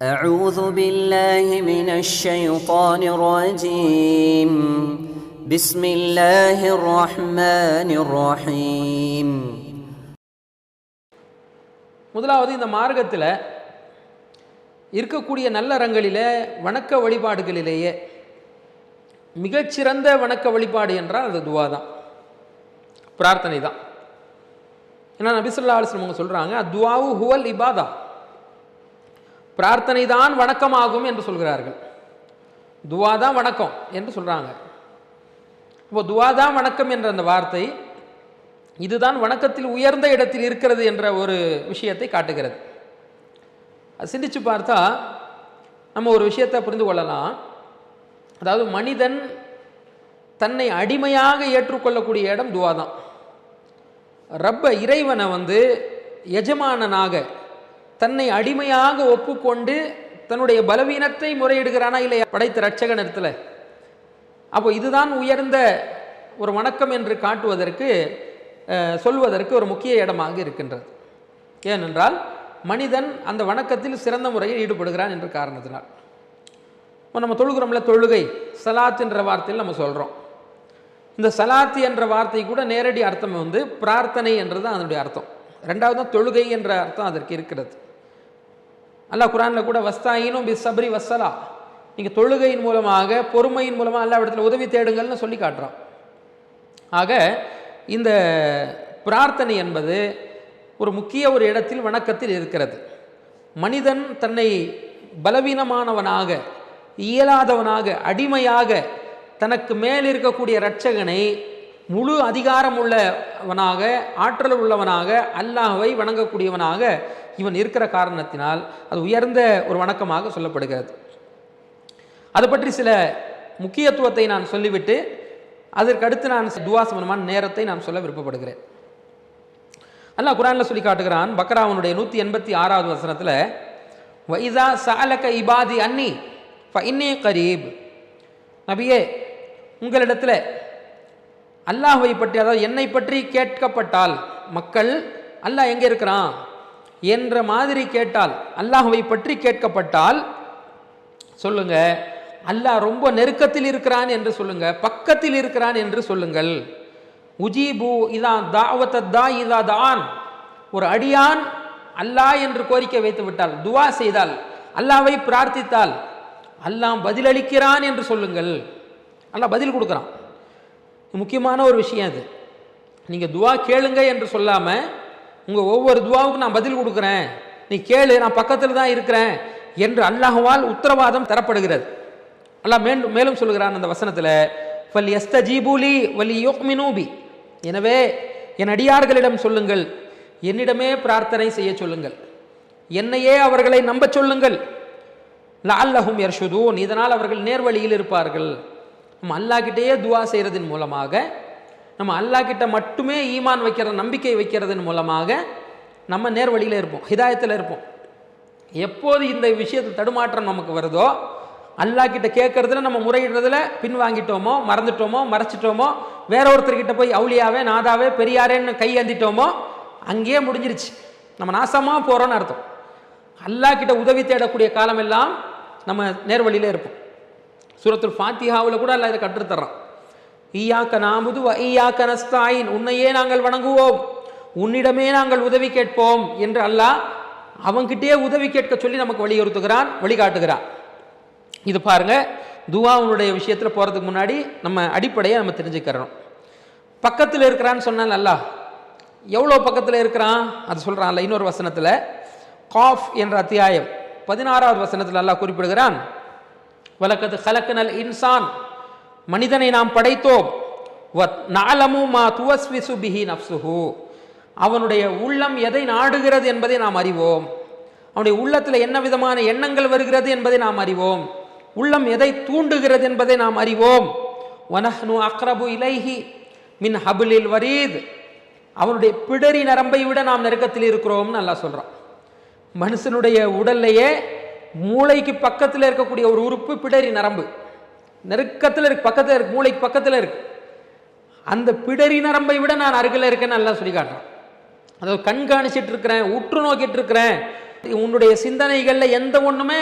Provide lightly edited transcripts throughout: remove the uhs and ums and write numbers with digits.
أعوذ بالله من الشيطان الرجيم بسم الله الرحمن الرحيم. முதலாவது, இந்த மார்க்கத்தில் இருக்கக்கூடிய நல்லறங்களிலே வணக்க வழிபாடுகளிலேயே மிகச்சிறந்த வணக்க வழிபாடு என்றால் அது துவா தான், பிரார்த்தனை தான். ஏன்னா நபி ஸல்லல்லாஹு அலைஹி வஸல்லம் சொல்கிறாங்க, அத்துவாவு ஹுவல் இபாதா, பிரார்த்தனை தான் வணக்கமாகும் என்று சொல்கிறார்கள். துவா தான் வணக்கம் என்று சொல்கிறாங்க. இப்போ துவா தான் வணக்கம் என்ற அந்த வார்த்தை இதுதான் வணக்கத்தில் உயர்ந்த இடத்தில் இருக்கிறது என்ற ஒரு விஷயத்தை காட்டுகிறது. அது சிந்திச்சு பார்த்தா நம்ம ஒரு விஷயத்தை புரிந்து கொள்ளலாம். அதாவது மனிதன் தன்னை அடிமையாக ஏற்றுக்கொள்ளக்கூடிய இடம் துவா தான். இறைவனை எஜமானனாக தன்னை அடிமையாக ஒப்புக்கொண்டு தன்னுடைய பலவீனத்தை முறையிடுகிறானா இல்லையா படைத்த ரட்சகன் இடத்துல? அப்போ இதுதான் உயர்ந்த ஒரு வணக்கம் என்று காட்டுவதற்கு சொல்வதற்கு ஒரு முக்கிய இடமாக இருக்கின்றது. ஏனென்றால் மனிதன் அந்த வணக்கத்தில் சிறந்த முறையில் ஈடுபடுகிறான் என்ற காரணத்தினால். இப்போ நம்ம தொழுகிறோம்ல, தொழுகை சலாத் என்ற வார்த்தையில் நம்ம சொல்கிறோம். இந்த சலாத் என்ற வார்த்தை கூட நேரடி அர்த்தம் பிரார்த்தனை என்றது தான் அதனுடைய அர்த்தம். ரெண்டாவது தான் தொழுகை என்ற அர்த்தம் அதற்கு இருக்கிறது. அல்லாஹ் குர்ஆனில் கூட வஸ்தாயினும் பிஸ்ஸப்ரி வஸ்ஸலா, நீங்கள் தொழுகையின் மூலமாக பொறுமையின் மூலமாக அல்லாஹ் இடத்துல உதவி தேடுங்கள்னு சொல்லி காட்டுறான். ஆக இந்த பிரார்த்தனை என்பது ஒரு முக்கிய ஒரு இடத்தில் வணக்கத்தில் இருக்கிறது. மனிதன் தன்னை பலவீனமானவனாக, இயலாதவனாக, அடிமையாக தனக்கு மேல் இருக்கக்கூடிய இரட்சகனை முழு அதிகாரம் உள்ளவனாக, ஆற்றல் உள்ளவனாக, அல்லாஹ்வை வணங்கக்கூடியவனாக இவன் இருக்கிற காரணத்தினால் அது உயர்ந்த ஒரு வணக்கமாக சொல்லப்படுகிறது. அதை பற்றி சில முக்கியத்துவத்தை நான் சொல்லிவிட்டு அதற்கடுத்து நான் துவா சம்பந்தமான நேரத்தை நான் சொல்ல விருப்பப்படுகிறேன். அல்லாஹ் குர்ஆனில் சொல்லி காட்டுகிறான், பக்ராவுடைய 186வது வசனத்தில், வைஸா சஅலக இபாதி அன்னி ஃபஇன்னி கரீப். நபியே, உங்களிடத்தில் அல்லாஹ்வை பற்றி, அதாவது என்னை பற்றி கேட்கப்பட்டால், மக்கள் அல்லாஹ் எங்கே இருக்கிறான் என்ற மாதிரி கேட்டால், அல்லாஹ்வை பற்றி கேட்கப்பட்டால் சொல்லுங்க, அல்லாஹ் ரொம்ப நெருக்கத்தில் இருக்கிறான் என்று சொல்லுங்க, பக்கத்தில் இருக்கிறான் என்று சொல்லுங்கள். உஜீபு இதா தாவத்தா இதா தான், ஒரு அடியான் அல்லாஹ் என்று கோரிக்கை வைத்து விட்டால், துவா செய்தால், அல்லாஹ்வை பிரார்த்தித்தால் அல்லாஹ் பதிலளிக்கிறான் என்று சொல்லுங்கள். அல்லாஹ் பதில் கொடுக்குறான். முக்கியமான ஒரு விஷயம் அது. நீங்கள் துவா கேளுங்க என்று சொல்லாமல், உங்கள் ஒவ்வொரு துவாவுக்கும் நான் பதில் கொடுக்குறேன், நீ கேளு, நான் பக்கத்தில் தான் இருக்கிறேன் என்று அல்லாஹ்வால் உத்தரவாதம் தரப்படுகிறது. அல்லாஹ் மேலும் சொல்கிறான் அந்த வசனத்தில், ஃபல் யஸ்தஜீபூலி வலி யுக்மினூ பி, எனவே என் அடியார்களிடம் சொல்லுங்கள், என்னிடமே பிரார்த்தனை செய்ய சொல்லுங்கள், என்னையே அவர்களை நம்ப சொல்லுங்கள். லஅல்லஹும் யர்ஷுதூன், இதனால் அவர்கள் நேர்வழியில் இருப்பார்கள். நம்ம அல்லாஹ்கிட்டயே துவா செய்கிறதின் மூலமாக, நம்ம அல்லாஹ்கிட்ட மட்டுமே ஈமான் வைக்கிற நம்பிக்கை வைக்கிறதன் மூலமாக நம்ம நேர்வழியில் இருப்போம், ஹிதாயத்தில் இருப்போம். எப்போது இந்த விஷயத்தில் தடுமாற்றம் நமக்கு வருதோ, அல்லாஹ்கிட்ட கேட்கறதுல நம்ம முறையிடுறதுல பின்வாங்கிட்டோமோ, மறந்துட்டோமோ, மறைச்சிட்டோமோ, வேற ஒருத்தர்கிட்ட போய் அவுளியாவே நாதாவே பெரியாரேன்னு கை ஏந்திட்டோமோ, அங்கேயே முடிஞ்சிருச்சு, நம்ம நாசமாக போகிறோன்னு அர்த்தம். அல்லாஹ்கிட்ட உதவி தேடக்கூடிய காலமெல்லாம் நம்ம நேர்வழியில் இருப்போம். சூரத்துல் ஃபாத்திஹாவில் கூட அல்லாஹ் இதை கற்றுத்தர்றான். ஈயாக்க நாமுது வ ஈயாக்க நஸ்தாயின், உன்னையே நாங்கள் வணங்குவோம், உன்னிடமே நாங்கள் உதவி கேட்போம் என்று அல்லாஹ் அவன்கிட்டயே உதவி கேட்க சொல்லி நமக்கு வலியுறுத்துகிறான், வழிகாட்டுகிறான். இது பாருங்க, துவாவுடைய விஷயத்தில் போகிறதுக்கு முன்னாடி நம்ம அடிப்படையை நம்ம தெரிஞ்சுக்கிறோம். பக்கத்தில் இருக்கிறான்னு சொன்னால் அல்லாஹ் எவ்வளோ பக்கத்தில் இருக்கிறான் அது சொல்கிறான்ல. இன்னொரு வசனத்தில், காஃப் என்ற அத்தியாயம் 16வது வசனத்தில் அல்லாஹ் குறிப்பிடுகிறான், வலக்கது ஹலக்கனல் இன்சான், மனிதனை நாம் படைத்தோம், வத் நஅலமு மா துவஸ்விசு பிஹி நஃப்ஸுஹு, அவனுடைய உள்ளம் எதை நாடுகிறது என்பதை நாம் அறிவோம், அவனுடைய உள்ளத்தில் என்ன விதமான எண்ணங்கள் வருகிறது என்பதை நாம் அறிவோம், உள்ளம் எதை தூண்டுகிறது என்பதை நாம் அறிவோம். வனஹ்னு அக்ரபு இலைஹி மின் ஹபிலில் வரீத், அவனுடைய பிடரி நரம்பை விட நாம் நெருக்கத்தில் இருக்கிறோம்னு அல்லாஹ் சொல்கிறான். மனுஷனுடைய உடல்லையே மூளைக்கு பக்கத்தில் இருக்கக்கூடிய ஒரு உறுப்பு பிடரி நரம்பு, நெருக்கத்தில் இருக்கு, பக்கத்தில் இருக்கு, மூளைக்கு பக்கத்தில் இருக்கு. அந்த பிடரி நரம்பை விட நான் அருகில் இருக்கேன்னு நல்லா சொல்லி காட்டுறான். அதாவது கண்காணிச்சிட்டு இருக்கிறேன், உற்று நோக்கிட்டு இருக்கிறேன், உன்னுடைய சிந்தனைகளில் எந்த ஒன்றுமே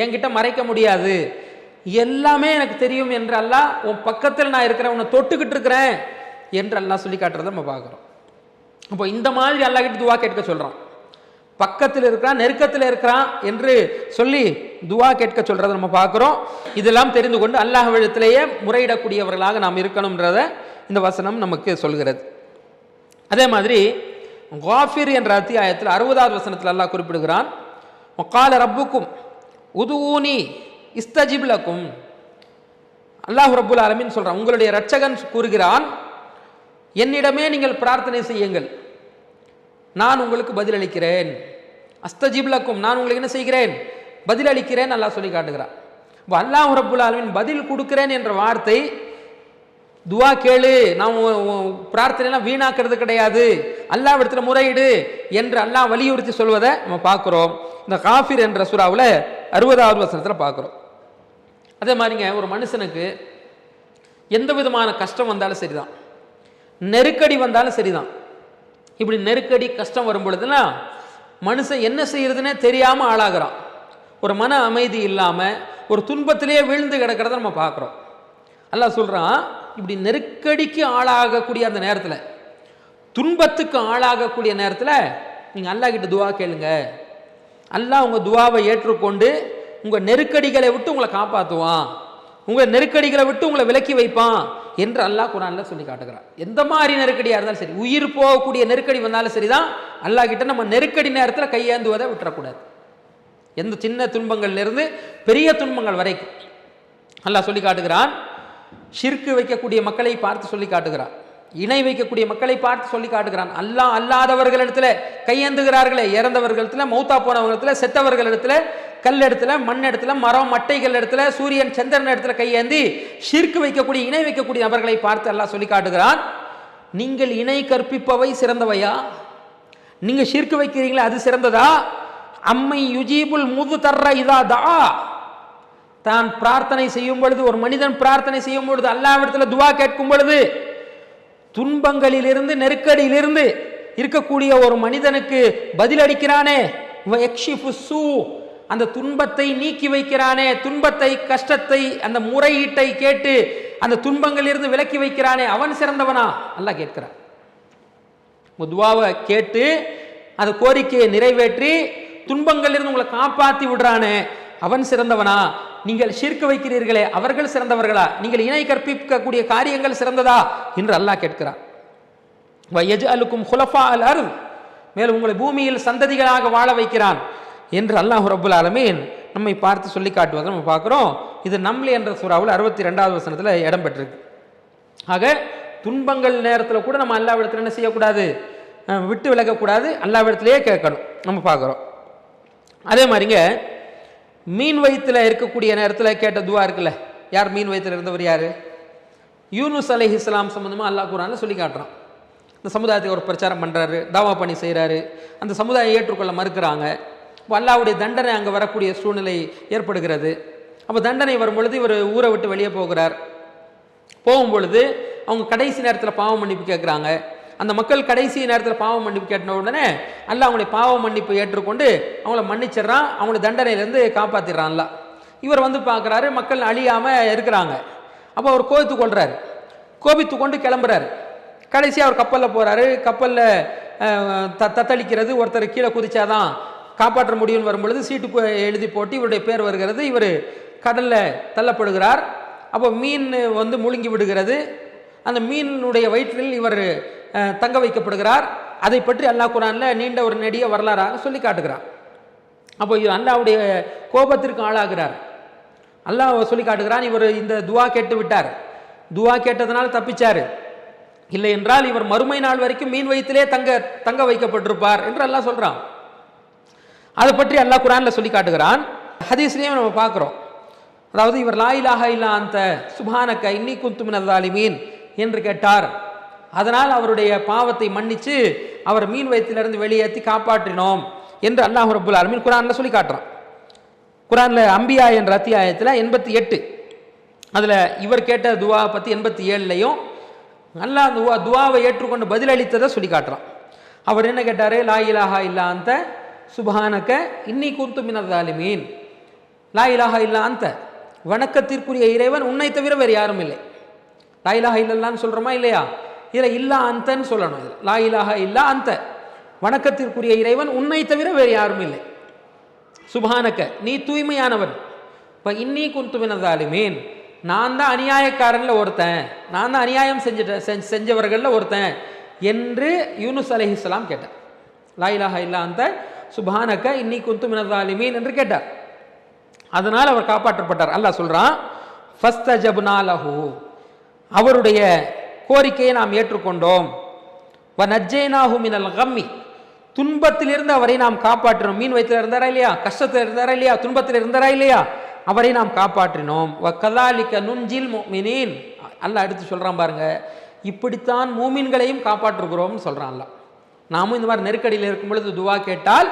என்கிட்ட மறைக்க முடியாது, எல்லாமே எனக்கு தெரியும் என்று அல்லாஹ் உன் பக்கத்தில் நான் இருக்கிறேன், உன்னை தொட்டுக்கிட்டு இருக்கிறேன் என்று அல்லாஹ் சொல்லி காட்டுறதை நம்ம பார்க்குறோம். அப்போ இந்த மாதிரி அல்லாஹ் கிட்ட துவா கேட்க சொல்கிறான். பக்கத்தில் இருக்கிறான், நெருக்கத்தில் இருக்கிறான் என்று சொல்லி துவா கேட்க சொல்றதை நம்ம பார்க்குறோம். இதெல்லாம் தெரிந்து கொண்டு அல்லாஹ்விடத்திலேயே முறையிடக்கூடியவர்களாக நாம் இருக்கணும்ன்றத இந்த வசனம் நமக்கு சொல்கிறது. அதே மாதிரி காஃபிர் என்ற அத்தியாயத்தில் 60வது வசனத்தில் அல்லாஹ் குறிப்பிடுகிறான், வகால ரப்புக்கும் உதுஊனி இஸ்தஜிப் லக்கும். அல்லாஹ் ரப்புல் ஆலமீன் சொல்றான், உங்களுடைய இரட்சகன் கூறுகிறான், என்னிடமே நீங்கள் பிரார்த்தனை செய்யுங்கள், நான் உங்களுக்கு பதிலளிக்கிறேன். அஸ்தஜிப் லக்கும், நான் உங்களுக்கு என்ன செய்கிறேன், பதிலளிக்கிறேன் அல்லாஹ் சொல்லி காட்டுகிறான். இப்போ அல்லாஹ் ரப்புல் ஆலமீன் பதில் கொடுக்கிறேன் என்ற வார்த்தை, துவா கேளு, நான் பிரார்த்தனைலாம் வீணாக்கிறது கிடையாது, அல்லாஹ்விடத்தில் முறையிடு என்று அல்லாஹ் வலியுறுத்தி சொல்வதை நம்ம பார்க்குறோம். இந்த காஃபிர் என்ற சூராவில் 60வது வசனத்தில் பார்க்குறோம். அதே மாதிரிங்க ஒரு மனுஷனுக்கு எந்த விதமான கஷ்டம் வந்தாலும் சரிதான், நெருக்கடி வந்தாலும் சரிதான். இப்படி நெருக்கடி கஷ்டம் வரும் பொழுதுனா மனுஷன் என்ன செய்யறதுன்னே தெரியாமல் ஆளாகிறான். ஒரு மன அமைதி இல்லாமல் ஒரு துன்பத்திலேயே விழுந்து கிடக்கிறத நம்ம பார்க்குறோம். அல்லாஹ் சொல்கிறான், இப்படி நெருக்கடிக்கு ஆளாகக்கூடிய அந்த நேரத்தில், துன்பத்துக்கு ஆளாகக்கூடிய நேரத்தில் நீங்கள் அல்லாஹ் கிட்ட துவா கேளுங்க. அல்லாஹ் உங்கள் துவாவை ஏற்றுக்கொண்டு உங்கள் நெருக்கடிகளை விட்டு உங்களை காப்பாற்றுவான், உங்கள் நெருக்கடிகளை விட்டு உங்களை விலக்கி வைப்பான் என்று அல்லாஹ் குர்ஆன்ல சொல்லி காட்டுகிறான். எந்த மாதிரி நெருக்கடியாக இருந்தாலும் சரி, உயிர் போகக்கூடிய நெருக்கடி வந்தாலும் சரிதான், அல்லாஹ் கிட்ட நம்ம நெருக்கடி நேரத்தில் கையேந்துவதை விட்டுறக்கூடாது. எந்த சின்ன துன்பங்கள்லேருந்து பெரிய துன்பங்கள் வரைக்கும் அல்லாஹ் சொல்லி காட்டுகிறான். ஷிர்க்கு வைக்கக்கூடிய மக்களை பார்த்து சொல்லி காட்டுகிறான், இணை வைக்கக்கூடிய மக்களை பார்த்து சொல்லி காட்டுகிறான். அல்லாஹ் அல்லாதவர்களிடத்தில் கையேந்துகிறார்களே, இறந்தவர்களிடத்துல, மௌத்தா போனவர்களிடத்துல, செத்தவர்களிடத்துல, கல் இடத்துல, மண் இடத்துல, மரம் மட்டைகள் இடத்துல, சூரியன் சந்திரன் இடத்துல கையேந்தி ஷிர்க்கு வைக்கக்கூடிய இணை வைக்கக்கூடிய நபர்களை பார்த்து அல்லாஹ் சொல்லி காட்டுகிறான், நீங்கள் இணை கற்பிப்பவை சிறந்தவையா, நீங்க ஷிர்க்கு வைக்கிறீங்களா அது சிறந்ததா, அம்மை யுஜீபுல் முது தர்ற இதா தா, தான் பிரார்த்தனை செய்யும் பொழுது, ஒரு மனிதன் பிரார்த்தனை செய்யும் பொழுது, அல்லாஹ்விடத்தில் துவா கேட்கும் பொழுது, துன்பங்களிலிருந்து நெருக்கடியிலிருந்து இருக்கக்கூடிய ஒரு மனிதனுக்கு பதிலளிக்கிறானே, அந்த துன்பத்தை நீக்கி வைக்கிறானே, துன்பத்தை கஷ்டத்தை அந்த முறையீட்டை கேட்டு அந்த துன்பங்களிலிருந்து விலக்கி வைக்கிறானே, அவன் சிறந்தவனா அல்லாஹ் கேட்கிறான். துவாவை கேட்டு அந்த கோரிக்கையை நிறைவேற்றி துன்பங்களிலிருந்து உங்களை காப்பாற்றி விடுறானே, அவன் சிறந்தவனா, நீங்கள் ஷிர்க் வைக்கிறீர்களே அவர்கள் சிறந்தவர்களா, நீங்கள் இணை கற்பிக்கக்கூடிய காரியங்கள் சிறந்ததா என்று அல்லாஹ் கேட்கிறான். வயஜ்அலுக்கும் குலஃபா அல் அர்த், மேலும் உங்களை பூமியில் சந்ததிகளாக வாழ வைக்கிறான் என்று அல்லாஹ் ரப்புல் ஆலமீன் நம்மை பார்த்து சொல்லி காட்டுவதை நம்ம பார்க்குறோம். இது நம்ல் என்ற சூராவில் 62வது வசனத்தில் இடம் பெற்றிருக்கு. ஆக துன்பங்கள் நேரத்தில் கூட நம்ம அல்லாஹ்விடத்தில் என்ன செய்யக்கூடாது, விட்டு விலகக்கூடாது, அல்லாஹ்விடத்திலேயே கேட்கணும் நம்ம பார்க்குறோம். அதே மாதிரிங்க மீன் வயிற்றில் இருக்கக்கூடிய நேரத்தில் கேட்ட துவா இருக்குல்ல, யார் மீன் வயிற்றில் இருந்தவர் யார், யூனுஸ் அலைஹிஸ்ஸலாம் சம்பந்தமாக அல்லாஹ் குர்ஆன்ல சொல்லி காட்டுறான். இந்த சமுதாயத்தை ஒரு பிரச்சாரம் பண்ணுறாரு, தாவா பண்ணி செய்கிறாரு, அந்த சமுதாயம் ஏற்றுக்கொள்ள மறுக்கிறாங்க. இப்போ அல்லாஹ்வுடைய தண்டனை அங்கே வரக்கூடிய சூழ்நிலை ஏற்படுகிறது. அப்போ தண்டனை வரும் பொழுது இவர் ஊரை விட்டு வெளியே போகிறார். போகும் பொழுது அவங்க கடைசி நேரத்தில் பாவ மன்னிப்பு கேட்குறாங்க. அந்த மக்கள் கடைசி நேரத்தில் பாவ மன்னிப்பு கேட்ட உடனே அல்லாஹ் அவங்களுடைய பாவ மன்னிப்பை ஏற்றுக்கொண்டு அவங்கள மன்னிச்சிடறான், அவங்கள தண்டனையிலேருந்து காப்பாற்றிடுறான்ல. இவர் வந்து பார்க்குறாரு, மக்கள் அழியாமல் இருக்கிறாங்க. அப்போ அவர் கோபித்து கொள்கிறாரு, கோபித்து கொண்டு கிளம்புறாரு. கடைசியாக அவர் கப்பலில் போகிறாரு. கப்பலில் தத்தளிக்கிறது, ஒருத்தர் கீழே குதிச்சாதான் காப்பாற்ற முடியும்னு வரும்பொழுது சீட்டு எழுதி போட்டு இவருடைய பேர் வருகிறது. இவர் கடலில் தள்ளப்படுகிறார். அப்போ மீன் வந்து முழுங்கி விடுகிறது. அந்த மீனுடைய வயிற்றில் இவர் தங்க வைக்கப்படுகிறார். அதை பற்றி அல்லாஹ் குர்ஆனில் நீண்ட ஒரு நெடிய வரலாறாக சொல்லி காட்டுகிறார். அப்போ அல்லாஹ்வுடைய கோபத்திற்கு ஆளாகிறார். அல்லாஹ் சொல்லி காட்டுகிறான், இவர் இந்த துவா கேட்டு விட்டார், துவா கேட்டதனால தப்பிச்சார், இல்லை என்றால் இவர் மறுமை நாள் வரைக்கும் மீன் வயிற்றிலே தங்க வைக்கப்பட்டிருப்பார் என்று அல்லாஹ் சொல்றான். அதை பற்றி அல்லாஹ் குர்ஆனில் சொல்லி காட்டுகிறான். ஹதீஸ்லேயும் நம்ம பார்க்குறோம். அதாவது இவர் லா இலாஹா இல்லா அந்த சுப்ஹானக இன்னி குன்து மினல் ஸாலிமீன் என்று கேட்டார். அதனால் அவருடைய பாவத்தை மன்னித்து அவர் மீன் வயிற்றிலிருந்து வெளியேற்றி காப்பாற்றினோம் என்று அல்லாஹ் ரப்புல் ஆலமீன் குர்ஆனில் சொல்லி காட்டுறான். குர்ஆனில் அம்பியா என்ற அத்தியாயத்தில் 88 அதில் இவர் கேட்ட துவா பற்றி 87லையும் அல்லாஹ் துவாவை ஏற்றுக்கொண்டு பதிலளித்ததை சொல்லி காட்டுறான். அவர் என்ன கேட்டார், லா இலாஹா இல்லா அந்த சுப்ஹானக இன்னி குன்து மினல் ஸாலிமீன். லா இலாஹா இல்லா அன்த, வணக்கத்திற்குரிய இறைவன் உன்னை தவிர வேறு யாரும் இல்லை. லா இலாஹா இல்லல்லான்னு சொல்கிறோமா இல்லையா? இதில் இல்லா அந்தன்னு சொல்லணும். இதில் லா இலாஹா இல்லா அந்த, வணக்கத்திற்குரிய இறைவன் உன்னை தவிர வேறு யாரும் இல்லை. சுப்ஹானக, நீ தூய்மையானவன். இப்போ இன்னி குன்து மினல் ஸாலிமீன், நான் தான் அநியாயக்காரனில் ஒருத்தன், நான் தான் அநியாயம் செஞ்சவர்களில் ஒருத்தன் என்று யூனுஸ் அலைஹிஸ்ஸலாம் கேட்டார். லா இலாஹா இல்லா அந்த சுப்ஹானக இன்னி குன்து மினல் ஸாலிமீன் என்று கேட்டார். அதனால் அவர் காப்பாற்றப்பட்டார். அல்லாஹ் சொல்றான், ஃபஸ்தஜப்னா லஹு, அவருடைய கோரிக்கையை நாம் ஏற்றுக்கொண்டோம். வ நஜ்ஜைனாஹு மினல் கம்மி, துன்பத்திலிருந்து அவரை நாம் காப்பாற்றினோம். மீன் வயிற்றில் இருந்தாரா இல்லையா? கஷ்டத்தில் இருந்தாரா இல்லையா? துன்பத்தில் இருந்தாரா இல்லையா? அவரை நாம் காப்பாற்றினோம். வ கதாலிக நுஞ்சில் முஃமினீன், அல்லாஹ் எடுத்து சொல்றான் பாருங்க, இப்படித்தான் மூமின்களையும் காப்பாற்றுகிறோம்னு சொல்றான் அல்லாஹ். நாமும் இந்த மாதிரி நெருக்கடியில் இருக்கும் பொழுது துவா கேட்டால்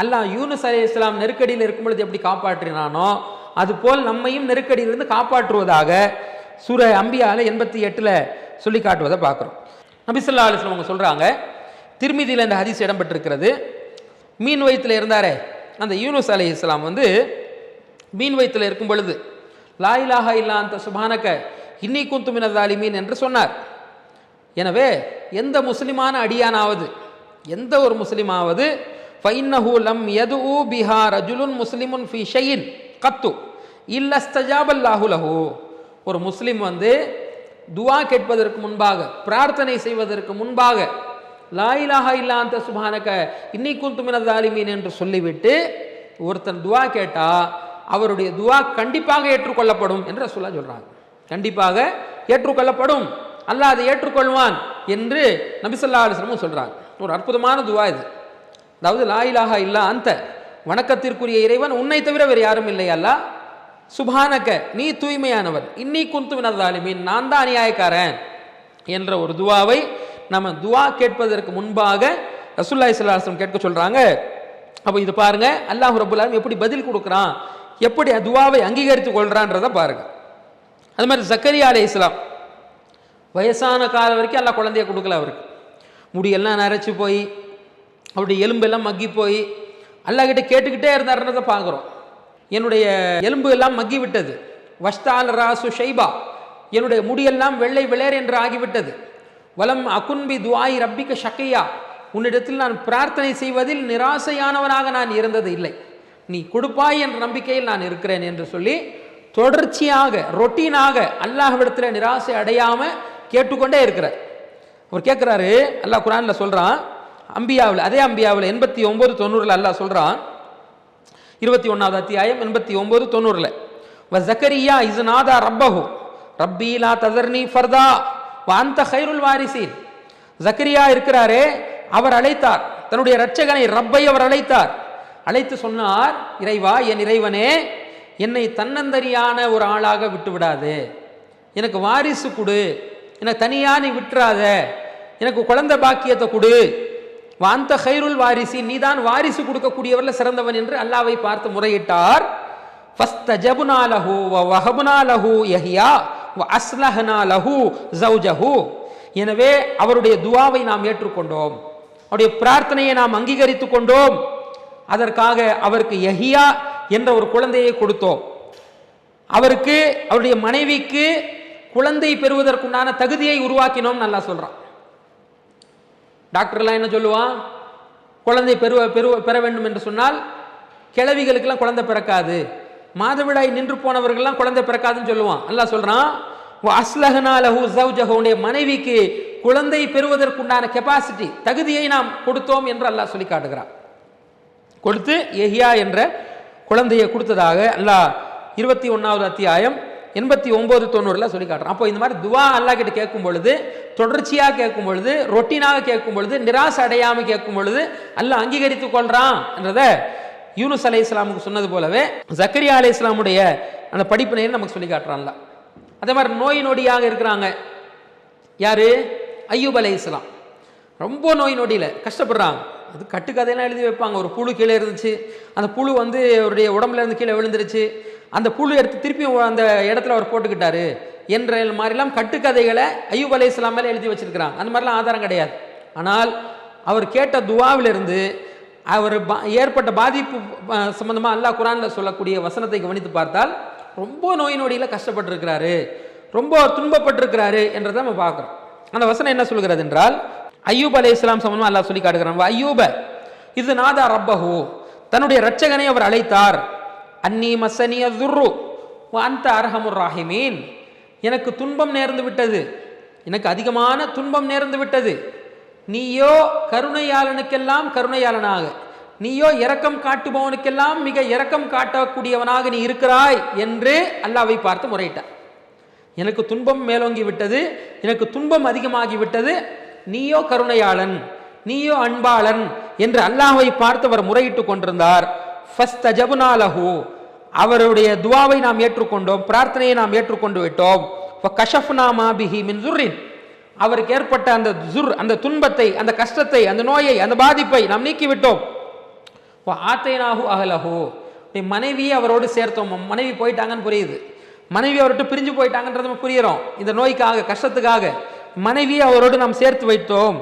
அல்லாஹ் யூனுஸ் அலைஹிஸ்ஸலாம் நெருக்கடியில் இருக்கும் பொழுது எப்படி காப்பாற்றினானோ அதுபோல் நம்மையும் நெருக்கடியிலிருந்து காப்பாற்றுவதாக சூரா அம்பியால 88 சொல்லி காட்டுவதை பார்க்குறோம். நபி ஸல்லல்லாஹு அலைஹி வஸல்லம் அவங்க சொல்றாங்க, திர்மிதியில் இந்த ஹதீஸ் இடம்பெற்றிருக்கிறது. மீன் வயிற்றில் இருந்தாரே அந்த யூனுஸ் அலைஹிஸ்ஸலாம் மீன் வயிற்றில் இருக்கும் பொழுது லா இலாஹா இல்லா அன்த சுப்ஹானக இன்னி குன்து மினல் ஸாலிமீன் என்று சொன்னார். எனவே எந்த முஸ்லிமான அடியானாவது, எந்த ஒரு முஸ்லிமாவது ஃபைன்னஹு லம் யதுஉ பிஹா ரஜுலுன் முஸ்லிமுன் ஃபீ ஷைஇன் கத்து இல்லா ஸ்தஜாபல்லாஹு லஹு, ஒரு முஸ்லிம் துஆ கேட்பதற்கு முன்பாக, பிரார்த்தனை செய்வதற்கு முன்பாக லா இலாஹா இல்லா அன்த சுப்ஹானக இன்னி குன்து மினல் ஸாலிமீன் என்று சொல்லிவிட்டு ஒருத்தன் துஆ கேட்டா அவருடைய துஆ கண்டிப்பாக ஏற்றுக்கொள்ளப்படும் என்று ரசூலுல்லாஹ் சொல்றாங்க. கண்டிப்பாக ஏற்றுக்கொள்ளப்படும், அல்லாஹ் அதை ஏற்றுக்கொள்வான் என்று நபி ஸல்லல்லாஹு அலைஹி வஸல்லம் சொல்றாங்க. ஒரு அற்புதமான துஆ இது. அதாவது லா இலாஹா இல்லா அந்த, வணக்கத்திற்குரிய இறைவன் உன்னை தவிர வேறு யாரும் இல்லை அல்லாஹ், சுப்ஹானக நீ தூய்மையானவன், இன்னி குன்து மினல் ஸாலிமீன் நான் தான் அநியாயக்காரன் என்ற ஒரு துஆவை நம்ம துஆ கேட்பதற்கு முன்பாக ரசூலுல்லாஹி ஸல்லல்லாஹு அலைஹி வஸல்லம் கேட்க சொல்றாங்க. அப்போ இது பாருங்க, அல்லாஹ் ரப்பல் ஆலமீன் எப்படி பதில் கொடுக்குறான், எப்படி துஆவை அங்கீகரித்துக் கொள்றான்றதை பாருங்க. அது மாதிரி ஜக்கரியா அலைஹிஸ்ஸலாம் வயசான காலம் வரைக்கும் அல்லாஹ் குழந்தைய கொடுக்கல. அவருக்கு முடியெல்லாம் நரைச்சி போய் அவருடைய எலும்பெல்லாம் மக்கி போய் அல்லாஹ் கிட்ட கேட்டுக்கிட்டே இருந்தாருன்றதை பார்க்குறோம். என்னுடைய எலும்பு எல்லாம் மக்கி விட்டது, வஷ்தால் ராசு ஷைபா, என்னுடைய முடியெல்லாம் வெள்ளை வெளேர் என்று ஆகிவிட்டது. வலம் அகுன்பி துஆஇ ரப்பிக ஷக்கியா, உன்னிடத்தில் நான் பிரார்த்தனை செய்வதில் நிராசையானவனாக நான் இருந்தது இல்லை, நீ கொடுப்பாய் என்ற நம்பிக்கையில் நான் இருக்கிறேன் என்று சொல்லி தொடர்ச்சியாக ரொட்டீனாக அல்லாஹ்விடத்தில் நிராசை அடையாம கேட்டுக்கொண்டே இருக்கிறார். அவர் கேட்கிறாரு, அல்லாஹ் குர்ஆன்ல சொல்றான், அம்பியாவில், அதே அம்பியாவில் 89:90 அல்லாஹ் சொல்றான், 21வது அத்தியாயம் 89:90, வ ஜக்கரியா இஸ் நாதா ரப்பஹு ரப்பி லா தஸர்னி ஃபர்தா வ அன்த கைருல் வாரிசீன். ஜக்கரியா இருக்கிறாரே, அவர் அழைத்தார் தன்னுடைய இரட்சகனை, ரப்பை அவர் அழைத்தார். அழைத்து சொன்னார், இறைவா, என் இறைவனே, என்னை தன்னந்தனியான ஒரு ஆளாக விட்டு விடாது, எனக்கு வாரிசு கொடு, எனக்கு தனியா நீ விட்டுறாத, எனக்கு குழந்தை பாக்கியத்தை கொடு, வாந்த கைருல் வாரிசி, நீதான் வாரிசு கொடுக்கக்கூடியவர்ல சிறந்தவன் என்று அல்லாஹ்வை பார்த்து முறையிட்டார். ஃபஸ்தஜப்னா லஹு வ வஹப்னா லஹு யஹ்யா வ அஸ்லஹ்னா லஹு ஸௌஜஹு. எனவே அவருடைய துஆவை நாம் ஏற்றுக்கொண்டோம், அவருடைய பிரார்த்தனையை நாம் அங்கீகரித்து கொண்டோம். அதற்காக அவருக்கு யஹ்யா என்ற ஒரு குழந்தையை கொடுத்தோம். அவருக்கு, அவருடைய மனைவிக்கு குழந்தை பெறுவதற்குண்டான தகுதியை உருவாக்கினோம் நல்லா சொல்றான். டாக்டர்லாம் என்ன சொல்லுவான், குழந்தை பெற வேண்டும் என்று சொன்னால் கிழவிகளுக்கெல்லாம் குழந்தை பிறக்காது, மாதவிடாய் நின்று போனவர்கள்லாம் குழந்தை பிறக்காதுன்னு சொல்லுவான். அல்லாஹ் சொல்றான், அஸ்லஹ்னா லஹு ஸௌஜஹு, மனைவிக்கு குழந்தை பெறுவதற்குண்டான கெப்பாசிட்டி, தகுதியை நாம் கொடுத்தோம் என்று அல்லாஹ் சொல்லி காட்டுகிறான். கொடுத்து யஹ்யா என்ற குழந்தையை கொடுத்ததாக அல்லாஹ் 21வது அத்தியாயம் 89:90 சொல்லி காட்டுறான். அப்போ இந்த மாதிரி துவா அல்லாஹ் கிட்ட கேட்கும் பொழுது, தொடர்ச்சியாக கேட்கும் பொழுது, ரொட்டீனாக கேட்கும் பொழுது, நிராசை அடையாமல் கேட்கும் பொழுது அல்லாஹ் அங்கீகரித்துக் கொள்றான் என்றத யூனுஸ் அலைஹிஸ்ஸலாமுக்கு சொன்னது போலவே ஜக்கரியா அலைஹிஸ்ஸலாமுடைய அந்த படிப்பினையை நமக்கு சொல்லி காட்டுறான்ல. அதே மாதிரி நோய் நொடியாக இருக்கிறாங்க யாரு, ஐயூப் அலைஹிஸ்ஸலாம். ரொம்ப நோய் நொடியில் கஷ்டப்படுறாங்க. அது கட்டுக்கதையெல்லாம் எழுதி வைப்பாங்க. ஒரு புழு கீழே இருந்துச்சு, அந்த புழு அவருடைய உடம்புல இருந்து கீழே விழுந்துருச்சு, அந்த புழு எடுத்து திருப்பியும் அந்த இடத்துல அவர் போட்டுக்கிட்டாரு என்ற மாதிரிலாம் கட்டுக்கதைகளை ஐயூப் அலைஹிஸ்ஸலாம் மேலே எழுதி வச்சிருக்கிறாங்க. அந்த மாதிரிலாம் ஆதாரம் கிடையாது. ஆனால் அவர் கேட்ட துவாவிலிருந்து அவர் ஏற்பட்ட பாதிப்பு சம்பந்தமாக அல்லாஹ் குர்ஆனில் சொல்லக்கூடிய வசனத்தை கவனித்து பார்த்தால் ரொம்ப நோய் நொடியில் கஷ்டப்பட்டிருக்கிறாரு, ரொம்ப துன்பப்பட்டிருக்கிறாரு என்றதை நம்ம பார்க்குறோம். அந்த வசனம் என்ன சொல்கிறது என்றால், அய்யூப் அலைஹிஸ்ஸலாம் சம்பந்தமாக அல்லாஹ் சொல்லி காட்டுகிறான், அய்யூப இது நாதா ரப்பஹு, தன்னுடைய இரட்சகனை அவர் அழைத்தார், அன்னி மஸ்ஸனிய துர்ரு வ அன்த அர்ஹமுர் ராஹிமீன், எனக்கு துன்பம் நேர்ந்து விட்டது, எனக்கு அதிகமான துன்பம் நேர்ந்து விட்டது, நீயோ கருணையாளனுக்கெல்லாம் கருணையாளனாக, நீயோ இரக்கம் காட்டுபவனுக்கெல்லாம் மிக இரக்கம் காட்டக்கூடியவனாக நீ இருக்கிறாய் என்று அல்லாஹ்வை பார்த்து முறையிட்டார். எனக்கு துன்பம் மேலோங்கி விட்டது, எனக்கு துன்பம் அதிகமாகி விட்டது, நீயோ கருணையாளன், நீயோ அன்பாளன் என்று அல்லாஹ்வை பார்த்து அவர் முறையிட்டு கொண்டிருந்தார். ஃபஸ்தஜப்னா லஹு, அவருடைய துவாவை நாம் ஏற்றுக்கொண்டோம், பிரார்த்தனையை நாம் ஏற்றுக்கொண்டு விட்டோம். ஃபகஷஃப்னா மா பிஹி மின் ஸுர்ரின், அவருக்கு ஏற்பட்ட அந்த அந்த துன்பத்தை, அந்த கஷ்டத்தை, அந்த நோயை, அந்த பாதிப்பை நாம் நீக்கிவிட்டோம். ஆத்தைனாஹு அஹ்லஹு, மனைவியை அவரோடு சேர்த்தோம். மனைவி போயிட்டாங்கன்னு புரியுது, மனைவி அவர்கிட்ட பிரிஞ்சு போயிட்டாங்கன்றது நம்ம புரியுறோம். இந்த நோய்க்காக, கஷ்டத்துக்காக மனைவியை அவரோடு நாம் சேர்த்து வைத்தோம்.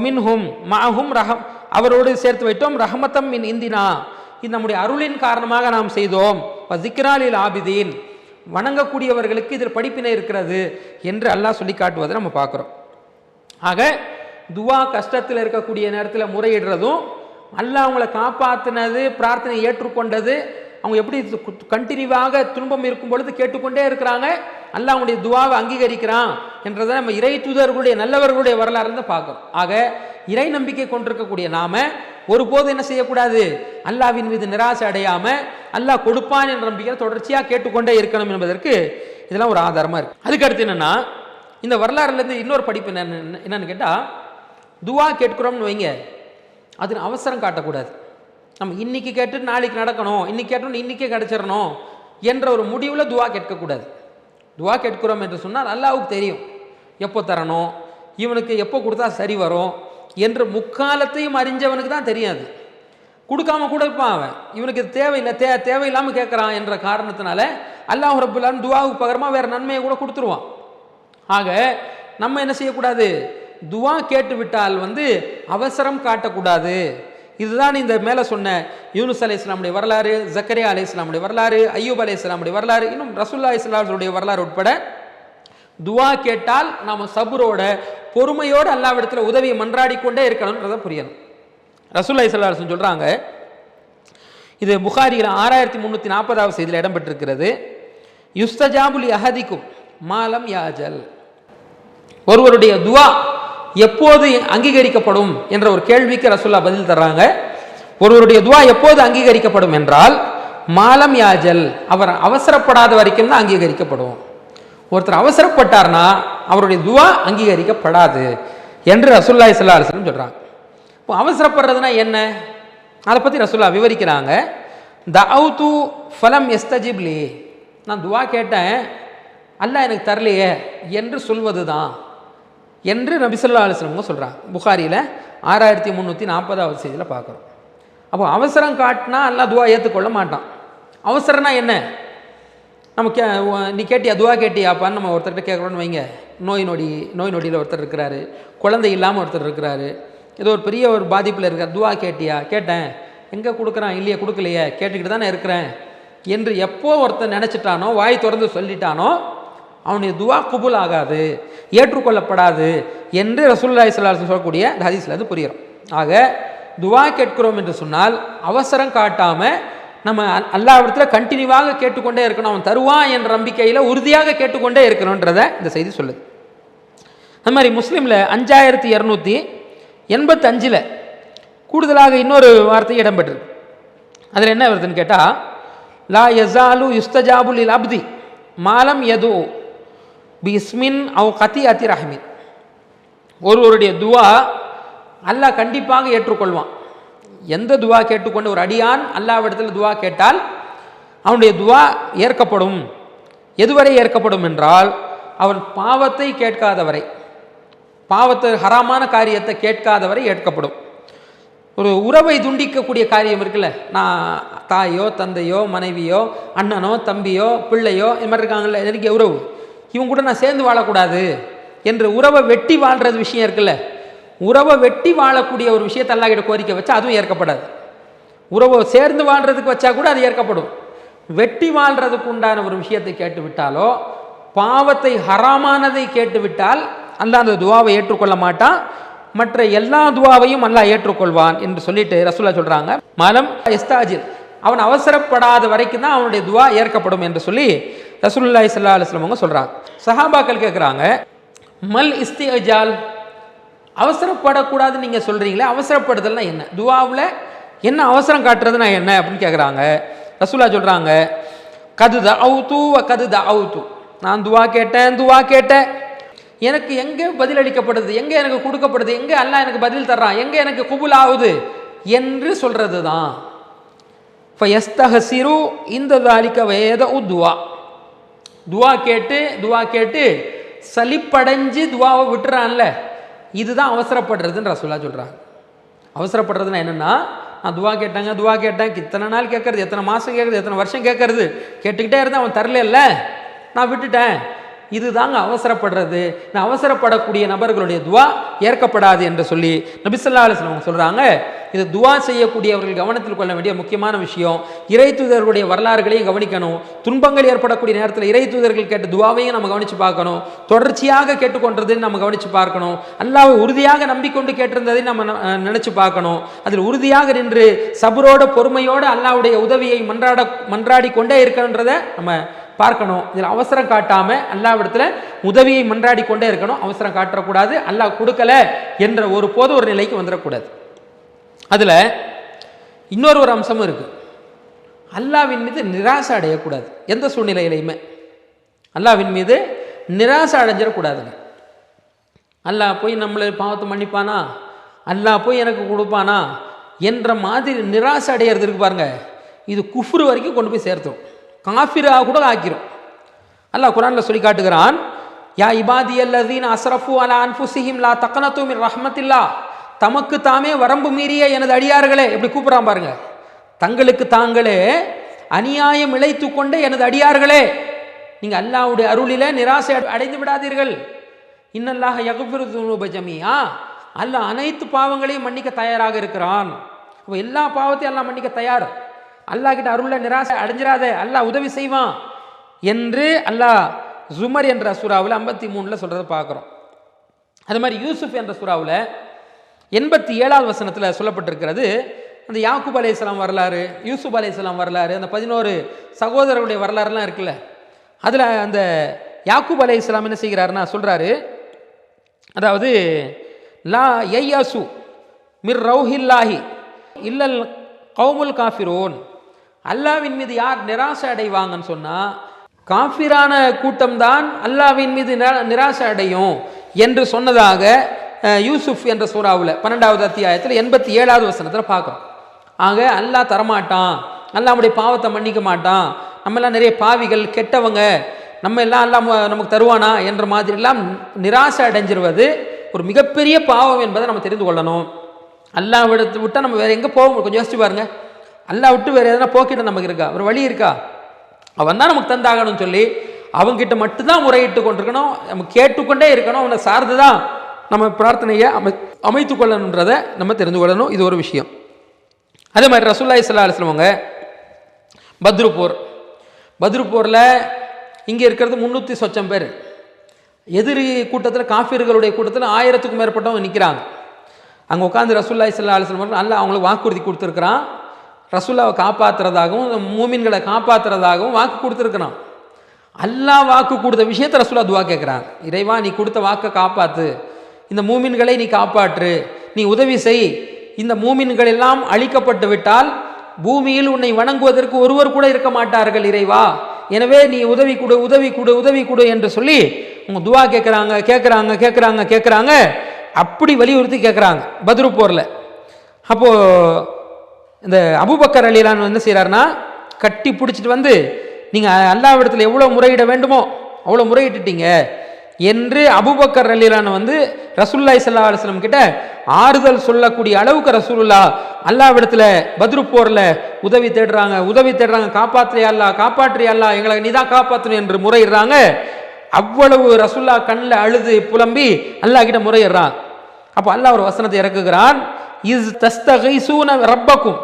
மின்ஹும் மஅஹும் ரஹம், அவரோடு சேர்த்து வைத்தோம். ரஹமத்தம் மின் இந்தினா, இது நம்முடைய அருளின் காரணமாக நாம் செய்தோம். ஸிக்ரா லில் ஆபிதீன், வணங்கக்கூடியவர்களுக்கு இதில் படிப்பினை இருக்கிறது என்று அல்லாஹ் சொல்லி காட்டுவதை நம்ம பார்க்குறோம். ஆக துவா கஷ்டத்தில் இருக்கக்கூடிய நேரத்தில் முறையிடுறதும், அல்லாஹ் அவங்களை காப்பாற்றினது, பிரார்த்தனை ஏற்றுக்கொண்டது, அவங்க எப்படி கண்டினியூவாக துன்பம் இருக்கும் பொழுது கேட்டுக்கொண்டே இருக்கிறாங்க, அல்லாஹ் அவங்களுடைய துவாவை அங்கீகரிக்கிறான் என்றதை நம்ம இறை தூதர்களுடைய நல்லவர்களுடைய வரலாறு தான் பார்க்குறோம். ஆக இறை நம்பிக்கை கொண்டிருக்கக்கூடிய நாம ஒருபோது என்ன செய்யக்கூடாது, அல்லாஹ்வின் மீது நிராசை அடையாம அல்லாஹ் கொடுப்பான் என்ற நம்பிக்கையை தொடர்ச்சியாக கேட்டுக்கொண்டே இருக்கணும் என்பதற்கு இதெல்லாம் ஒரு ஆதாரமாக இருக்கு. அதுக்கடுத்து என்னன்னா, இந்த வரலாறுலேருந்து இன்னொரு படிப்பு என்னன்னு கேட்டால், துவா கேட்கிறோம்னு வைங்க, அது அவசரம் காட்டக்கூடாது. நம்ம இன்னைக்கு கேட்டு நாளைக்கு நடக்கணும், இன்னைக்கு கேட்டோம் இன்னைக்கே கிடைச்சிடணும் என்ற ஒரு முடிவில் துவா கேட்கக்கூடாது. துவா கேட்கிறோம் என்று சொன்னால் அல்லாஹ்வுக்கு தெரியும் எப்போ தரணும், இவனுக்கு எப்போ கொடுத்தா சரி வரும் என்று முக்காலத்தையும் அறிஞ்சவனுக்கு தான் தெரியாது. கொடுக்காம கூட இருப்பான் அவன், இவனுக்கு இது தேவையில்லை, தேவையில்லாமல் கேட்குறான் என்ற காரணத்தினால அல்லாஹ் ரப்புல் ஆலமீன் துவாவுக்கு பகரமாக வேறு நன்மையை கூட கொடுத்துருவான். ஆக நம்ம என்ன செய்யக்கூடாது, துவா கேட்டு விட்டால் அவசரம் காட்டக்கூடாது. இதுதான் இந்த மேலே சொன்ன யூனுஸ் அலைஹிஸ்ஸலாமுடைய வரலாறு, ஜக்கரியா அலைஹிஸ்ஸலாமுடைய வரலாறு, அய்யூப் அலைஹிஸ்ஸலாமுடைய வரலாறு, இன்னும் ரசூலுல்லாஹி ஸல்லல்லாஹு அலைஹி வஸல்லம் வரலாறு உட்பட துவா கேட்டால் நாம் சபுரோட, பொறுமையோடு அல்லாஹ்விடத்தில் உதவியை மன்றாடிக்கொண்டே இருக்கணும்ன்றதை புரியணும். ரசூலுல்லாஹி ஸல்லல்லாஹு அலைஹி வஸல்லம் சொல்கிறாங்க, இது புகாரியில் 6340வது செய்தியில் இடம்பெற்றிருக்கிறது, யுஸ்தஜாபுலி அஹதிக்கும் மாலம் யாஜல், ஒருவருடைய துவா எப்போது அங்கீகரிக்கப்படும் என்ற ஒரு கேள்விக்கு ரசூலுல்லாஹ் பதில் தர்றாங்க. ஒருவருடைய துவா எப்போது அங்கீகரிக்கப்படும் என்றால், மாலம் யாஜல், அவர் அவசரப்படாத வரைக்கும் தான் அங்கீகரிக்கப்படும். ஒருத்தர் அவசரப்பட்டார்னா அவருடைய துவா அங்கீகரிக்கப்படாது என்று ரசூலுல்லாஹி ஸல்லல்லாஹு அலைஹி வஸல்லம் சொல்றாங்க. இப்போ அவசரப்படுறதுனா என்ன, அதை பற்றி ரசூலுல்லாஹ் விவரிக்கிறாங்க. தஅவுது ஃபலம் யஸ்தஜிப் லி, நான் துவா கேட்டேன் அல்லாஹ் எனக்கு தரலையே என்று சொல்வது தான் என்று நபி ஸல்லல்லாஹு அலைஹி வஸல்லம் சொல்கிறாங்க. புகாரியில் 6340வது செய்தியில் பார்க்குறோம். அப்போ அவசரம் காட்டினா அல்லாஹ் துவா ஏற்றுக்கொள்ள மாட்டான். அவசரம்னா என்ன, நம்ம நீ கேட்டியா, துவா கேட்டியாப்பான்னு நம்ம ஒருத்தர்கிட்ட கேட்குறோன்னு வைங்க, நோய் நொடியில் ஒருத்தர் இருக்கிறாரு, குழந்தை இல்லாமல் ஒருத்தர் இருக்கிறாரு, ஏதோ ஒரு பெரிய ஒரு பாதிப்பில் இருக்கார், துவா கேட்டியா, கேட்டேன், எங்கே கொடுக்குறான், இல்லையே கொடுக்கலையே, கேட்டுக்கிட்டு தானே இருக்கிறேன் என்று எப்போ ஒருத்தர் நினச்சிட்டானோ, வாய் திறந்து சொல்லிட்டானோ, அவனுடைய துவா குபுல் ஆகாது, ஏற்றுக்கொள்ளப்படாது என்று ரசூலுல்லாஹி ஸல்லல்லாஹு அலைஹி வஸல்லம் சொல்லக்கூடிய இந்த ஹதீஸ்ல அது புரிகிறோம். ஆக துவா கேட்கிறோம் என்று சொன்னால் அவசரம் காட்டாமல் நம்ம அல்லாஹ்விடத்தில் கண்டினியூவாக கேட்டுக்கொண்டே இருக்கணும், அவன் தருவான் என்ற நம்பிக்கையில் உறுதியாக கேட்டுக்கொண்டே இருக்கணுன்றதை இந்த செய்தி சொல்லுது. அது மாதிரி முஸ்லீமில் 5285 கூடுதலாக இன்னொரு வார்த்தை இடம்பெற்றிருக்கு. அதில் என்ன வருதுன்னு கேட்டால், லா யஸாலு யுஸ்தஜாபு லில் அப்தி மாலம் யது பிஸ்மின் அவ் கத்தி அத்தி ரஹ்மின், ஒருவருடைய துவா அல்லாஹ் கண்டிப்பாக ஏற்றுக்கொள்வான். எந்த துவா கேட்டுக்கொண்டு ஒரு அடியான் அல்லாஹ்விடத்தில் துவா கேட்டால் அவனுடைய துவா ஏற்கப்படும். எதுவரை ஏற்கப்படும் என்றால், அவன் பாவத்தை கேட்காதவரை, பாவத்தை ஹராமான காரியத்தை கேட்காதவரை ஏற்கப்படும். ஒரு உறவை துண்டிக்கக்கூடிய காரியம் இருக்குல்ல, நான் தாயோ தந்தையோ மனைவியோ அண்ணனோ தம்பியோ பிள்ளையோ இது மாதிரி இருக்காங்கல்ல, நெருங்கிய உறவு, இவங்க கூட நான் சேர்ந்து வாழக்கூடாது என்று உறவை வெட்டி வாழ்கிறது விஷயம் இருக்குல்ல, உறவை வெட்டி வாழக்கூடிய ஒரு விஷயத்தை அல்லாஹ் கிட்ட கோரிக்கை வச்சா அதுவும் ஏற்கப்படாது. உறவை சேர்ந்து வாழ்றதுக்கு வச்சா கூட அது ஏற்கப்படும். வெட்டி வாழ்றதுக்கு உண்டான ஒரு விஷயத்தை கேட்டு விட்டாலோ, பாவத்தை ஹராமானதை கேட்டு விட்டால் அல்லாஹ் அந்த துவாவை ஏற்றுக்கொள்ள மாட்டான். மற்ற எல்லா துவாவையும் அல்லாஹ் ஏற்றுக்கொள்வான் என்று சொல்லிட்டு ரசூலுல்லாஹ் சொல்றாங்க, மலம் இஸ்தாஜில், அவன் அவசரப்படாத வரைக்கும் தான் அவனுடைய துவா ஏற்கப்படும் என்று சொல்லி ரசூலுல்லாஹி ஸல்லல்லாஹு அலைஹி வஸல்லம் அவங்க சொல்றாங்க. சஹாபாக்கள் கேட்குறாங்க, மல் இஸ்திஜால், அவசரப்படக்கூடாதுன்னு நீங்கள் சொல்கிறீங்களே, அவசரப்படுதல்னா என்ன, துவாவில் என்ன அவசரம் காட்டுறதுனா என்ன அப்படின்னு கேட்குறாங்க. ரசூலுல்லாஹ் சொல்கிறாங்க, கது தஅவுது வ கது தஅவுது, நான் துவா கேட்டேன், எனக்கு எங்கே பதில் அளிக்கப்படுது, எங்கே எனக்கு கொடுக்கப்படுது, எங்கே அல்லாஹ் எனக்கு பதில் தர்றான், எங்கே எனக்கு குபுல் ஆகுது என்று சொல்கிறது தான். ஃபயஸ்தஹசிரு இந்த தாலிக வேத உத்வா, துவா கேட்டு சலிப்படைஞ்சு துவாவை விட்டுறான்ல, இதுதான் அவசரப்படுறதுன்னு ரசூலுல்லாஹ் சொல்கிறாங்க. அவசரப்படுறதுன்னா என்னென்னா, நான் துவா கேட்டேன், இத்தனை நாள் கேட்கறது, எத்தனை மாதம் கேட்கறது, எத்தனை வருஷம் கேட்கறது, கேட்டுக்கிட்டே இருந்தேன், அவன் தரல, நான் விட்டுட்டேன், இதுதாங்க அவசரப்படுறது. நான் அவசரப்படக்கூடிய நபர்களுடைய துவா ஏற்கப்படாது என்று சொல்லி நபி ஸல்லல்லாஹு அலைஹி வஸல்லம் சொல்கிறாங்க. இது துவா செய்யக்கூடியவர்கள் கவனத்தில் கொள்ள வேண்டிய முக்கியமான விஷயம். இறை தூதர்களுடைய வரலாறுகளையும் கவனிக்கணும். துன்பங்கள் ஏற்படக்கூடிய நேரத்தில் இறை தூதர்கள் கேட்ட துவாவையும் நம்ம கவனித்து பார்க்கணும். தொடர்ச்சியாக கேட்டுக்கொண்டதையும் நம்ம கவனித்து பார்க்கணும். அல்லாஹ்வை உறுதியாக நம்பிக்கொண்டு கேட்டிருந்ததையும் நம்ம நினச்சி பார்க்கணும். அதில் உறுதியாக நின்று சபரோட பொறுமையோடு அல்லாஹ்வுடைய உதவியை மன்றாடி கொண்டே இருக்கணுன்றதை நம்ம பார்க்கணும். இதில் அவசரம் காட்டாமல் அல்லாஹ்விடத்தில் உதவியை மன்றாடி கொண்டே இருக்கணும். அவசரம் காட்டக்கூடாது, அல்லாஹ் கொடுக்கல என்ற ஒரு போது ஒரு நிலைக்கு வந்துடக்கூடாது. அதில் இன்னொரு அம்சமும் இருக்குது, அல்லாஹ்வின் மீது நிராசை அடையக்கூடாது. எந்த சூழ்நிலையிலையுமே அல்லாஹ்வின் மீது நிராசை அடைஞ்சிடக்கூடாதுங்க. அல்லாஹ் போய் நம்மளை பாவத்தை மன்னிப்பானா, அல்லாஹ் போய் எனக்கு கொடுப்பானா என்ற மாதிரி நிராசை அடையிறது இருக்கு பாருங்க, இது குஃப்ரு வரைக்கும் கொண்டு போய் சேர்த்தோம், காஃபிராக கூட ஆக்கிரும். அல்லாஹ் குர்ஆன்ல சொல்லி காட்டுகிறான், யா இபாதியல்லதீன அஸ்ரஃபு அலா அன்ஃபுஸிஹிம் லா தக்னது மின் ரஹ்மத்தில்லாஹ், தமக்கு தாமே வரம்பு மீறிய எனது அடியார்களே, எப்படி கூப்பிட்றான் பாருங்க, தங்களுக்கு தாங்களே அநியாயம் இழைத்து கொண்ட எனது அடியார்களே, நீங்கள் அல்லாஹ்வுடைய அருளில நிராசை அடைந்து விடாதீர்கள். இன்னல்லாஹ யக்ஃபிரு ஸுனூப ஜமீஆ, அல்லாஹ் அனைத்து பாவங்களையும் மன்னிக்க தயாராக இருக்கிறான். அப்போ எல்லா பாவத்தையும் அல்லாஹ் மன்னிக்க தயார். அல்லாஹ் கிட்ட அருள்ல நிராசை அடைஞ்சிடாத, அல்லாஹ் உதவி செய்வான் என்று அல்லாஹ் ஜுமர் என்ற சூராவில் 53 சொல்றதை பார்க்குறோம். அது மாதிரி யூசுப் என்ற சூராவில் 87வது வசனத்தில் சொல்லப்பட்டிருக்கிறது. அந்த யாக்கூப் அலைஹிஸ்ஸலாம் வரலாறு, யூசுப் அலைஹிஸ்ஸலாம் வரலாறு, அந்த 11 சகோதரர்களுடைய வரலாறுலாம் இருக்குல்ல, அதில் அந்த யாக்கூப் அலைஹிஸ்ஸலாம் என்ன செய்கிறாருன்னா சொல்கிறாரு, அதாவது லா யையசு மிர் ரௌஹில்லாஹி இல்லல் கௌமுல் காஃபிரோன், அல்லாஹ்வின் மீது யார் நிராசை அடைவாங்கன்னு சொன்னால் காஃபிரான கூட்டம்தான் அல்லாஹ்வின் மீது நிராசை அடையும் என்று சொன்னதாக யூசுப் என்ற சூராவில் 12வது அத்தியாயத்தில் 87வது வசனத்தில் பார்க்குறோம். ஆக அல்லாஹ் தரமாட்டான், அல்லாஹ்வுடைய பாவத்தை மன்னிக்க மாட்டான், நம்மெல்லாம் நிறைய பாவிகள் கெட்டவங்க, நம்ம எல்லாம் அல்லாஹ் நமக்கு தருவானா என்ற மாதிரிலாம் நிராசை அடைஞ்சிருவது ஒரு மிகப்பெரிய பாவம் என்பதை நம்ம தெரிந்து கொள்ளணும். அல்லாஹ் விட்டால் நம்ம வேறு எங்கே போவோம், கொஞ்சம் யோசிச்சு பாருங்க. அல்லாஹ் விட்டு வேறு எதனா போக்கிட்ட நமக்கு இருக்கா, ஒரு வழி இருக்கா? அவன் தான் நமக்கு தந்தாகணும்னு சொல்லி அவங்ககிட்ட மட்டும்தான் முறையிட்டு கொண்டிருக்கணும், நம்ம கேட்டுக்கொண்டே இருக்கணும், அவனை சார்ந்து தான் நம்ம பிரார்த்தனையை அமைத்து கொள்ளணுன்றதை நம்ம தெரிந்து கொள்ளணும். இது ஒரு விஷயம். அதே மாதிரி ரசூலுல்லாஹி ஸல்லல்லாஹு அலைஹி வஸல்லம் பத்ரு போரில் இங்கே இருக்கிறது 300 சொச்சம் பேர், எதிரி கூட்டத்தில் காஃபிர்களுடைய கூட்டத்தில் 1000க்கும் மேற்பட்டவங்க நிற்கிறாங்க. அங்கே உட்காந்து ரசூலுல்லாஹி ஸல்லல்லாஹு அலைஹி வஸல்லம் அல்லாஹ் அவங்களுக்கு வாக்குறுதி கொடுத்துருக்குறான், ரசூல்லாவை காப்பாற்றுறதாகவும் மூமின்களை காப்பாற்றுறதாகவும் வாக்கு கொடுத்துருக்குறான். அல்லாஹ் வாக்கு கொடுத்த விஷயத்தை ரசூலா துவா கேட்குறாங்க, இறைவா நீ கொடுத்த வாக்கை காப்பாற்று, இந்த மூமின்களை நீ காப்பாற்று, நீ உதவி செய், இந்த மூமின்கள் எல்லாம் அழிக்கப்பட்டு விட்டால் பூமியில் உன்னை வணங்குவதற்கு ஒருவர் கூட இருக்க மாட்டார்கள் இறைவா, எனவே நீ உதவி கொடு என்று சொல்லி உங்க துவா கேட்குறாங்க. அப்படி வலியுறுத்தி கேட்குறாங்க பத்ரு போரில். அப்போது இந்த அபூபக்கர் ரலியல்லாஹு என்ன செய்கிறாருன்னா, கட்டி பிடிச்சிட்டு வந்து நீங்கள் அல்லாஹ்விடத்தில் எவ்வளோ முறையிட வேண்டுமோ அவ்வளோ முறையிட்டுட்டீங்க என்று அபூபக்கர் ரலியல்லாஹு ரசூலுல்லாஹி ஸல்லல்லாஹு அலைஹி வஸல்லம் கிட்ட ஆறுதல் சொல்லக்கூடிய அளவுக்கு ரசூலுல்லாஹ் அல்லாஹ்விடத்தில் பத்ரு போரில் உதவி தேடுறாங்க, காப்பாற்றியா அல்லாஹ், எங்களை நீ தான் காப்பாற்றணும் என்று முறையிடுறாங்க. அவ்வளவு ரசூலுல்லாஹ் கண்ணில் அழுது புலம்பி அல்லாஹ் கிட்ட முறையிடுறான். அப்போ அல்லாஹ் ஒரு வசனத்தை இறக்குகிறான், இஸ் தஸ்தகைசூன ரப்பக்கும்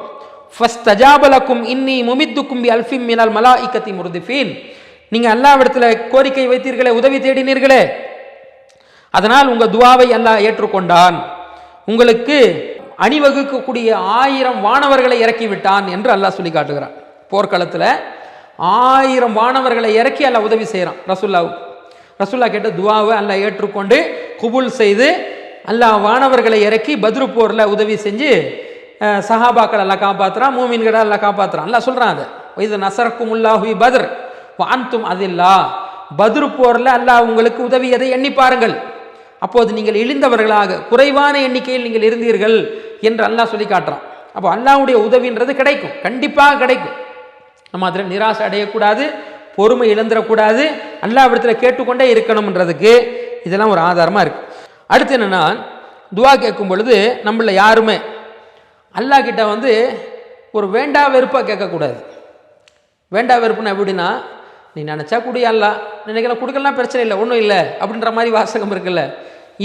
ஃபஸ்தஜாபலக்கும் இன்னி முமித்துக்கும் பி அல்ஃபிம் மினல் மலாயிகத்தி முர்திஃபீன். நீங்க அல்லாஹ்விடத்தில் கோரிக்கை வைத்தீர்களே, உதவி தேடினீர்களே, அதனால் உங்க துஆவை அல்லாஹ் ஏற்றுக்கொண்டான், உங்களுக்கு அணிவகுக்கக்கூடிய 1000 வானவர்களை இறக்கி விட்டான் என்று அல்லாஹ் சொல்லி காட்டுகிறான். போர்க்களத்தில் 1000 வானவர்களை இறக்கி அல்லாஹ் உதவி செய்கிறான் ரசூலுல்லாஹ்வுக்கு. ரசூலுல்லாஹ் கேட்ட துஆவை அல்லாஹ் ஏற்றுக்கொண்டு குபூல் செய்து அல்லாஹ் வானவர்களை இறக்கி பத்ரு போரில் உதவி செஞ்சு சஹாபாக்கள் எல்லாம் காப்பாற்றுறான், மூமின்களை எல்லாம் காப்பாற்றுறான். அல்லாஹ் சொல்கிறான், அது இது நசரக்குமுல்லாஹு பத்ர் வான்தும் அதில்லா, பத்ரு போரில் அல்லாஹ் உங்களுக்கு உதவியதை எண்ணி பாருங்கள், அப்போது நீங்கள் இழிந்தவர்களாக குறைவான எண்ணிக்கையில் நீங்கள் இருந்தீர்கள் என்று அல்லாஹ் சொல்லி காட்டுறான். அப்போ அல்லாஹ்வுடைய உதவின்றது கிடைக்கும், கண்டிப்பாக கிடைக்கும். நம்ம அதில் நிராசை அடையக்கூடாது, பொறுமை இழந்துடக்கூடாது, அல்லாஹ்விடத்தில் கேட்டுக்கொண்டே இருக்கணும்ன்றதுக்கு இதெல்லாம் ஒரு ஆதாரமாக இருக்குது. அடுத்து என்னென்னா, துஆ கேட்கும் பொழுது நம்மள யாருமே அல்லாஹ் கிட்ட ஒரு வேண்டா வெறுப்பாக கேட்கக்கூடாது. வேண்டா வெறுப்புன்னு எப்படின்னா, நீ நினச்சா குடி, அல்லாஹ் நினைக்கலாம் கொடுக்கலாம், பிரச்சனை இல்லை, ஒன்றும் இல்லை அப்படின்ற மாதிரி வாசகம் இருக்குல்ல,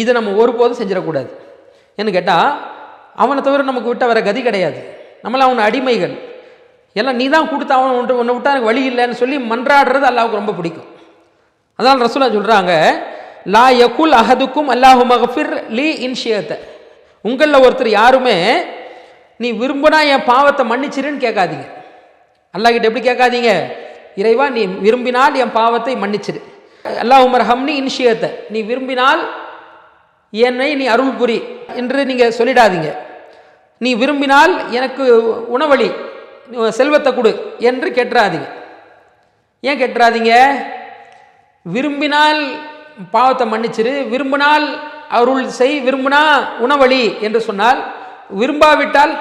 இதை நம்ம ஒருபோதும் செஞ்சிடக்கூடாது. ஏன்னு கேட்டால் அவனை தவிர நமக்கு விட்ட வேற கதி கிடையாது, நம்மளாம் அவனை அடிமைகள் எல்லாம், நீ தான் கொடுத்த அவனை ஒன்று விட்டா எனக்கு வழி இல்லைன்னு சொல்லி மன்றாடுறது அல்லாஹ்வுக்கு ரொம்ப பிடிக்கும். அதனால் ரசூலுல்லாஹ் சொல்கிறாங்க, லா யகுல் அஹதுக்கும் அல்லாஹு மக்ஃபிர் லி இன்ஷியத்த, உங்களில் ஒருத்தர் யாருமே நீ விரும்பினா என் பாவத்தை மன்னிச்சிருன்னு கேட்காதீங்க. அல்லாஹ் கிட்ட எப்படி கேட்காதீங்க, இறைவா நீ விரும்பினால் என் பாவத்தை மன்னிச்சிரு, அல்லாஹும்ம ரஹம்னி இன்ஷியத்த, நீ விரும்பினால் என்னை நீ அருள் புரி என்று நீங்கள் சொல்லிடாதீங்க. நீ விரும்பினால் எனக்கு உணவளி, செல்வத்தை கொடு என்று கேட்டுறாதீங்க. ஏன் கேட்டுறாதீங்க? விரும்பினால் பாவத்தை மன்னிச்சிரு, விரும்பினால் அருள் செய், விரும்பினா உணவளி என்று சொன்னால், விரும்பாவிட்டால்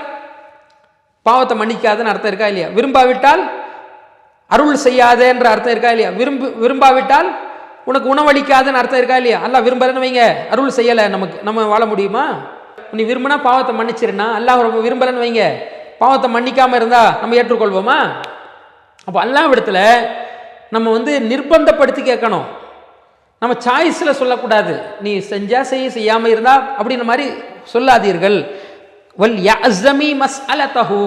பாவத்தை மன்னிக்காதுன்னு அர்த்தம் இருக்கா இல்லையா? விரும்பாவிட்டால் அருள் செய்யாத என்ற அர்த்தம் இருக்கா இல்லையா? விரும்பாவிட்டால் உனக்கு உணவளிக்காதுன்னு அர்த்தம் இருக்கா இல்லையா? அல்லாஹ் விரும்பலன்னு வைங்க, அருள் செய்யலை, நம்ம வாழ முடியுமா? நீ விரும்பினா பாவத்தை மன்னிச்சிருனா, அல்லாஹ் ரொம்ப விரும்பலன்னு வைங்க, பாவத்தை மன்னிக்காம இருந்தா நம்ம ஏற்றுக்கொள்வோமா? அப்போ அல்லாஹ்விடத்துல நம்ம நிர்பந்தப்படுத்தி கேட்கணும், நம்ம சாய்ஸில் சொல்லக்கூடாது. நீ செஞ்சா செய்யாமல் இருந்தா அப்படின்ற மாதிரி சொல்லாதீர்கள். வல் யஅஸமி மஸ்அலதஹு,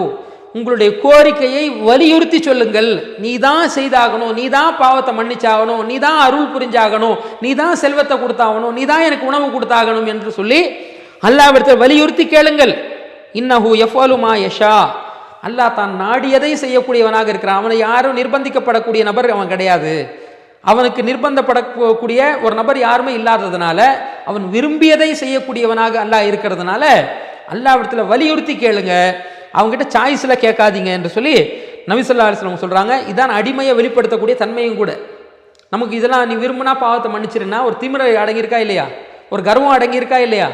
உங்களுடைய கோரிக்கையை வலியுறுத்தி சொல்லுங்கள். நீ தான் செய்தாகணும், நீ தான் பாவத்தை மன்னிச்சாகணும், நீ தான் அருள் புரிஞ்சாகணும், நீ தான் செல்வத்தை கொடுத்தாகணும், நீ தான் எனக்கு உணவு கொடுத்தாகணும் என்று சொல்லி அல்லாஹ்விடத்தில் வலியுறுத்தி கேளுங்கள். இன்னஹு யஃபஅலு மா யஷா, அல்லாஹ் தான் நாடியதை செய்யக்கூடியவனாக இருக்கிறான். அவனை யாரும் நிர்பந்திக்கப்படக்கூடிய நபர் அவன் கிடையாது. அவனுக்கு நிர்பந்தப்படக்கூடிய ஒரு நபர் யாருமே இல்லாததுனால, அவன் விரும்பியதை செய்யக்கூடியவனாக அல்லாஹ் இருக்கிறதுனால அல்லாஹ்விடத்தில் வலியுறுத்தி கேளுங்க, அவங்ககிட்ட சாய்ஸில் கேட்காதீங்க என்று சொல்லி நபி ஸல்லல்லாஹு அலைஹி வஸல்லம் சொல்கிறாங்க. இதான் அடிமையை வெளிப்படுத்தக்கூடிய தன்மையும் கூட. நமக்கு இதெல்லாம் நீ விரும்பினா பாவத்தை மன்னிச்சிருன்னா ஒரு திமிரை அடங்கியிருக்கா இல்லையா, ஒரு கர்வம் அடங்கியிருக்கா இல்லையா?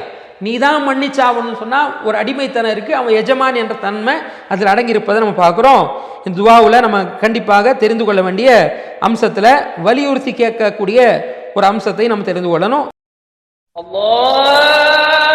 நீ தான் மன்னிச்சாவணும்னு சொன்னால் ஒரு அடிமைத்தனம் இருக்குது, அவன் எஜமான் என்ற தன்மை அதில் அடங்கியிருப்பதை நம்ம பார்க்குறோம். இந்த துஆவில் நம்ம கண்டிப்பாக தெரிந்து கொள்ள வேண்டிய அம்சத்தில் வலியுறுத்தி கேட்கக்கூடிய ஒரு அம்சத்தை நம்ம தெரிந்து கொள்ளணும். அல்லாஹ்